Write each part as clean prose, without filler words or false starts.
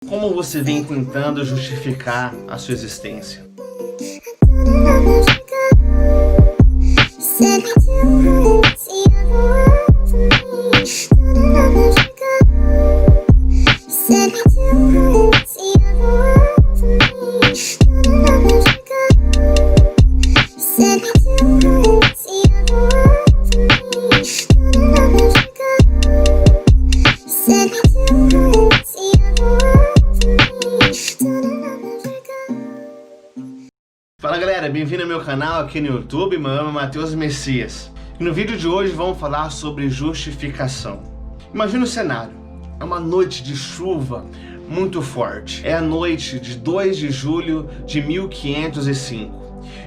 Como você vem tentando justificar a sua existência? Fala galera, bem-vindo ao meu canal aqui no YouTube. Meu nome é Matheus Messias e no vídeo de hoje vamos falar sobre justificação. Imagina o cenário, é uma noite de chuva muito forte. É a noite de 2 de julho de 1505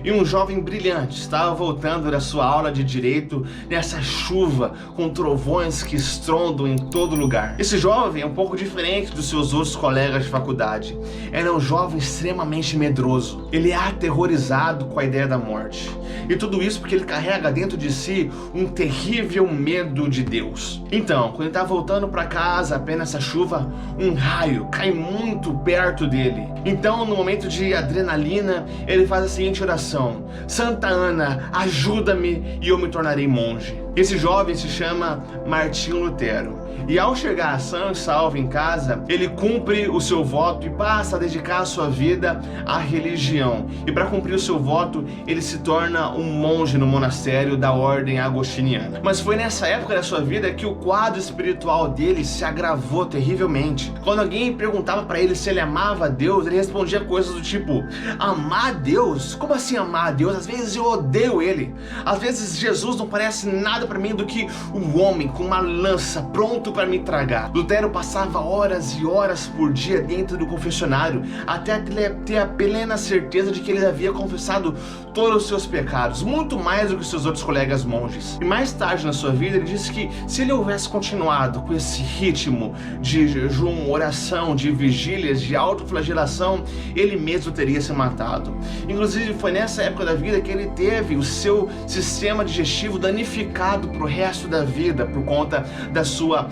e um jovem brilhante estava voltando da sua aula de direito nessa chuva com trovões que estrondam em todo lugar. Esse jovem é um pouco diferente dos seus outros colegas de faculdade. Era um jovem extremamente medroso. Ele é aterrorizado com a ideia da morte. E tudo isso porque ele carrega dentro de si um terrível medo de Deus. Então, quando ele está voltando para casa apenas essa chuva, um raio cai muito perto dele. Então, no momento de adrenalina, ele faz a seguinte oração: Santa Ana, ajuda-me e eu me tornarei monge. Esse jovem se chama Martinho Lutero. E ao chegar são e salvo em casa, ele cumpre o seu voto e passa a dedicar a sua vida à religião. E para cumprir o seu voto, ele se torna um monge no monastério da ordem agostiniana. Mas foi nessa época da sua vida que o quadro espiritual dele se agravou terrivelmente. Quando alguém perguntava para ele se ele amava a Deus, ele respondia coisas do tipo: amar a Deus? Como assim amar a Deus? Às vezes eu odeio ele. Às vezes Jesus não parece nada para mim do que um homem com uma lança pronto para me tragar. Lutero passava horas e horas por dia dentro do confessionário até ter a plena certeza de que ele havia confessado todos os seus pecados, muito mais do que seus outros colegas monges. E mais tarde na sua vida ele disse que se ele houvesse continuado com esse ritmo de jejum, oração, de vigílias, de autoflagelação, ele mesmo teria se matado. Inclusive foi nessa época da vida que ele teve o seu sistema digestivo danificado pro resto da vida por conta da sua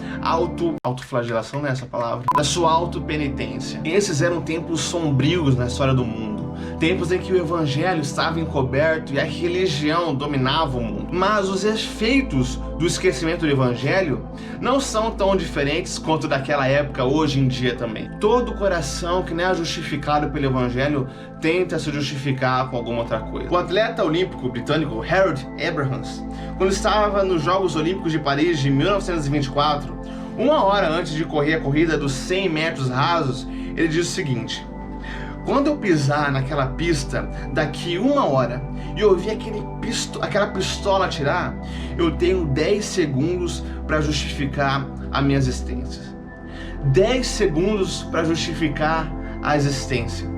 autoflagelação, não é essa palavra? Da sua autopenitência. Esses eram tempos sombrios na história do mundo. Tempos em que o evangelho estava encoberto e a religião dominava o mundo. Mas os efeitos do esquecimento do evangelho não são tão diferentes quanto daquela época hoje em dia também. Todo coração que não é justificado pelo evangelho tenta se justificar com alguma outra coisa. O atleta olímpico britânico Harold Abrahams, quando estava nos Jogos Olímpicos de Paris de 1924, uma hora antes de correr a corrida dos 100 metros rasos, ele diz o seguinte: quando eu pisar naquela pista daqui uma hora e ouvir aquela pistola atirar, eu tenho 10 segundos para justificar a minha existência. 10 segundos para justificar a existência.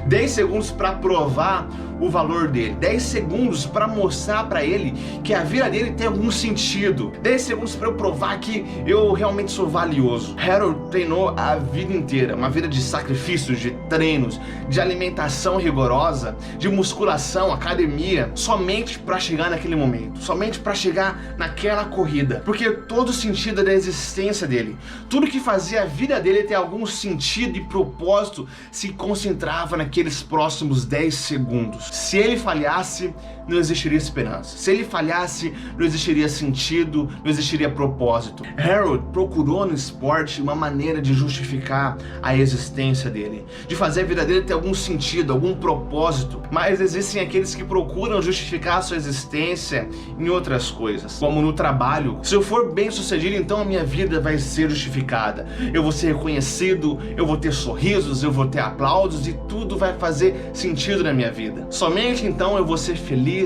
10 segundos para provar o valor dele. 10 segundos para mostrar para ele que a vida dele tem algum sentido. 10 segundos para eu provar que eu realmente sou valioso. Harold treinou a vida inteira, uma vida de sacrifícios, de treinos, de alimentação rigorosa, de musculação, academia, somente para chegar naquele momento, somente para chegar naquela corrida. Porque todo o sentido da existência dele, tudo que fazia a vida dele ter algum sentido e propósito, se concentrava naqueles próximos 10 segundos. Se ele falhasse, não existiria esperança. Se ele falhasse, não existiria sentido, não existiria propósito. Harold procurou no esporte uma maneira de justificar a existência dele, de fazer a vida dele ter algum sentido, algum propósito. Mas existem aqueles que procuram justificar a sua existência em outras coisas, como no trabalho. Se eu for bem sucedido, então a minha vida vai ser justificada. Eu vou ser reconhecido, eu vou ter sorrisos, eu vou ter aplausos e tudo vai fazer sentido na minha vida. Somente então eu vou ser feliz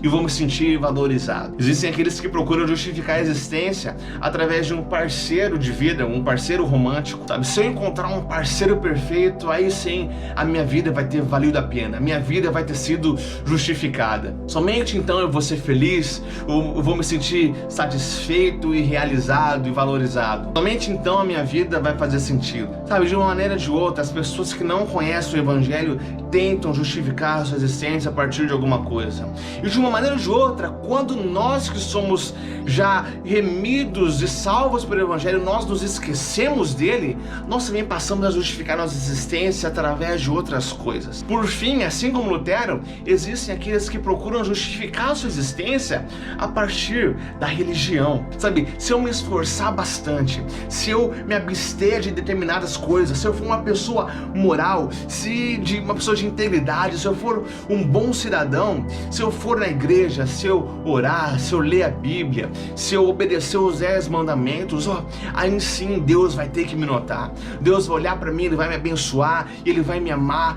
e vou me sentir valorizado. Existem aqueles que procuram justificar a existência através de um parceiro de vida, um parceiro romântico, sabe? Se eu encontrar um parceiro perfeito, aí sim a minha vida vai ter valido a pena, a minha vida vai ter sido justificada. Somente então eu vou ser feliz, eu vou me sentir satisfeito e realizado e valorizado. Somente então a minha vida vai fazer sentido. Sabe, de uma maneira ou de outra, as pessoas que não conhecem o evangelho tentam justificar a sua existência a partir de alguma coisa. E de uma maneira ou de outra, quando nós que somos já remidos e salvos pelo Evangelho, nós nos esquecemos dele, nós também passamos a justificar nossa existência através de outras coisas. Por fim, assim como Lutero, existem aqueles que procuram justificar a sua existência a partir da religião. Sabe, se eu me esforçar bastante, se eu me abster de determinadas coisas, se eu for uma pessoa moral, de uma pessoa de integridade, se eu for um bom cidadão, se eu for na igreja, se eu orar, se eu ler a Bíblia, se eu obedecer os 10 mandamentos, aí sim Deus vai ter que me notar. Deus vai olhar para mim, Ele vai me abençoar, Ele vai me amar,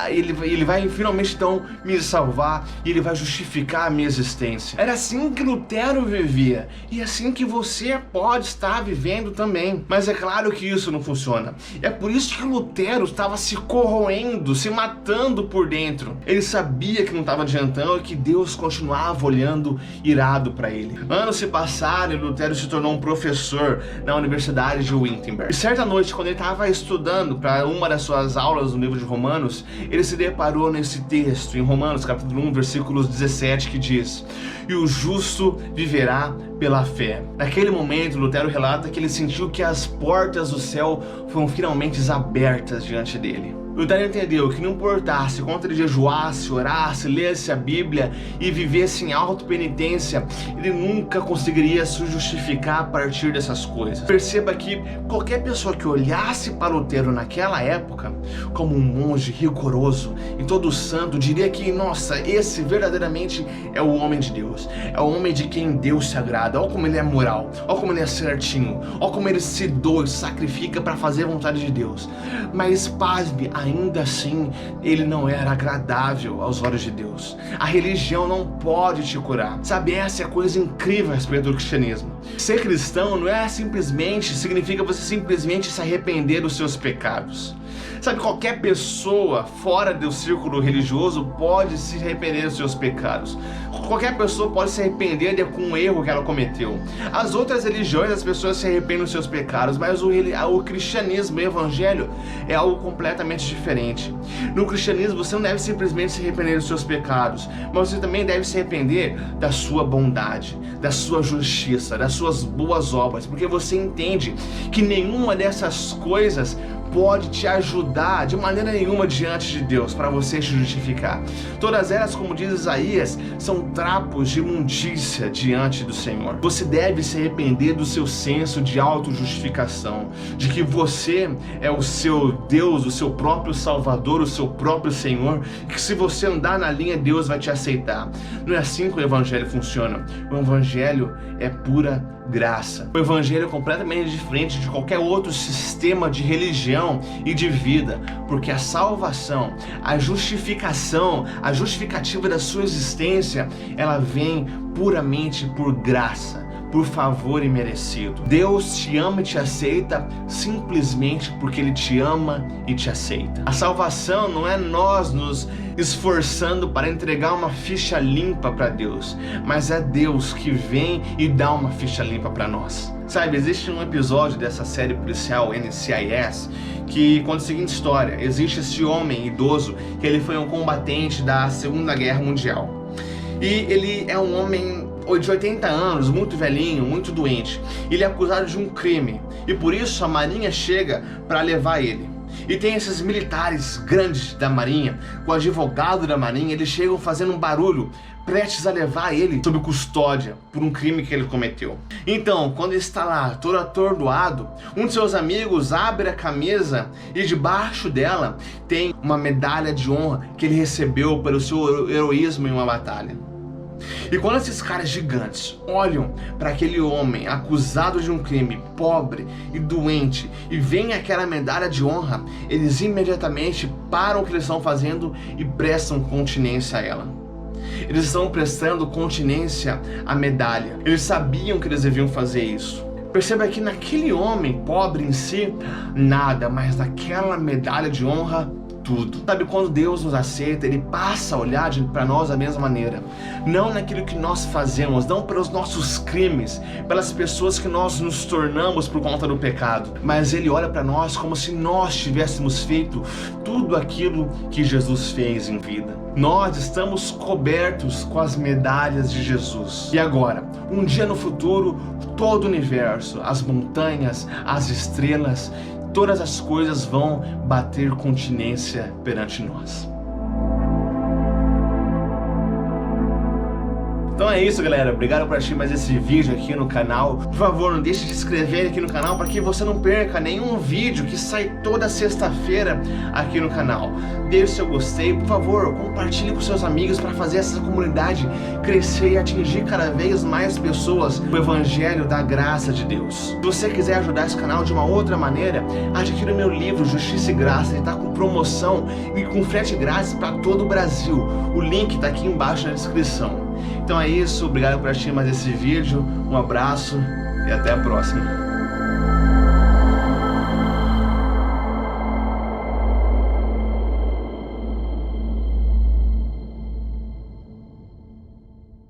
Ele vai finalmente então me salvar, e Ele vai justificar a minha existência. Era assim que Lutero vivia, e é assim que você pode estar vivendo também. Mas é claro que isso não funciona. É por isso que Lutero estava se corroendo, se matando por dentro. Ele sabia que não estava adiantando e que Deus continuava olhando irado para ele. Anos se passaram e Lutero se tornou um professor na Universidade de Wittenberg. E certa noite, quando ele estava estudando para uma das suas aulas no livro de Romanos, ele se deparou nesse texto, em Romanos capítulo 1, versículos 17, que diz: "E o justo viverá pela fé." Naquele momento, Lutero relata que ele sentiu que as portas do céu foram finalmente abertas diante dele. Lutero entendeu que não importasse quanto ele jejuasse, orasse, lesse a Bíblia e vivesse em auto-penitência, ele nunca conseguiria se justificar a partir dessas coisas. Perceba que qualquer pessoa que olhasse para Lutero naquela época como um monge rigoroso e todo santo diria que, nossa, esse verdadeiramente é o homem de Deus, é o homem de quem Deus se agrada. Olha como ele é moral, olha como ele é certinho, olha como ele se doa e sacrifica para fazer a vontade de Deus. Mas pasme, ainda assim, ele não era agradável aos olhos de Deus. A religião não pode te curar. Sabe, essa é a coisa incrível a respeito do cristianismo. Ser cristão não é significa você simplesmente se arrepender dos seus pecados. Sabe, qualquer pessoa fora do círculo religioso pode se arrepender dos seus pecados. Qualquer pessoa pode se arrepender de algum erro que ela cometeu. As outras religiões, as pessoas se arrependem dos seus pecados, mas o cristianismo, o evangelho, é algo completamente diferente. No cristianismo, você não deve simplesmente se arrepender dos seus pecados, mas você também deve se arrepender da sua bondade, da sua justiça, das suas boas obras, porque você entende que nenhuma dessas coisas pode te ajudar de maneira nenhuma diante de Deus para você se justificar. Todas elas, como diz Isaías, são trapos de imundícia diante do Senhor. Você deve se arrepender do seu senso de autojustificação, de que você é o seu Deus, o seu próprio Salvador, o seu próprio Senhor, e que se você andar na linha, Deus vai te aceitar. Não é assim que o Evangelho funciona. O Evangelho é pura graça. O Evangelho é completamente diferente de qualquer outro sistema de religião e de vida, porque a salvação, a justificação, a justificativa da sua existência, ela vem puramente por graça, por favor imerecido. Deus te ama e te aceita simplesmente porque Ele te ama e te aceita. A salvação não é nós nos esforçando para entregar uma ficha limpa para Deus, mas é Deus que vem e dá uma ficha limpa para nós. Sabe, existe um episódio dessa série policial NCIS que conta a seguinte história. Existe esse homem idoso que ele foi um combatente da Segunda Guerra Mundial. E ele é um homem de 80 anos, muito velhinho, muito doente. Ele é acusado de um crime e por isso a Marinha chega para levar ele. E tem esses militares grandes da Marinha, com o advogado da Marinha, eles chegam fazendo um barulho, prestes a levar ele sob custódia por um crime que ele cometeu. Então, quando ele está lá, todo atordoado, um de seus amigos abre a camisa e debaixo dela tem uma medalha de honra que ele recebeu pelo seu heroísmo em uma batalha. E quando esses caras gigantes olham para aquele homem acusado de um crime, pobre e doente, e veem aquela medalha de honra, eles imediatamente param o que eles estão fazendo e prestam continência a ela. Eles estão prestando continência à medalha. Eles sabiam que eles deviam fazer isso. Perceba que naquele homem pobre em si, nada, mas naquela medalha de honra, tudo. Sabe, quando Deus nos aceita, Ele passa a olhar para nós da mesma maneira. Não naquilo que nós fazemos, não pelos nossos crimes, pelas pessoas que nós nos tornamos por conta do pecado, mas Ele olha para nós como se nós tivéssemos feito tudo aquilo que Jesus fez em vida. Nós estamos cobertos com as medalhas de Jesus. E agora, um dia no futuro, todo o universo, as montanhas, as estrelas, todas as coisas vão bater continência perante nós. Então é isso, galera. Obrigado por assistir mais esse vídeo aqui no canal. Por favor, não deixe de se inscrever aqui no canal para que você não perca nenhum vídeo que sai toda sexta-feira aqui no canal. Deixe seu gostei, por favor, compartilhe com seus amigos para fazer essa comunidade crescer e atingir cada vez mais pessoas com o Evangelho da Graça de Deus. Se você quiser ajudar esse canal de uma outra maneira, adquira o meu livro Justiça e Graça. Ele está com promoção e com frete grátis para todo o Brasil. O link está aqui embaixo na descrição. Então é isso, obrigado por assistir mais esse vídeo, um abraço e até a próxima.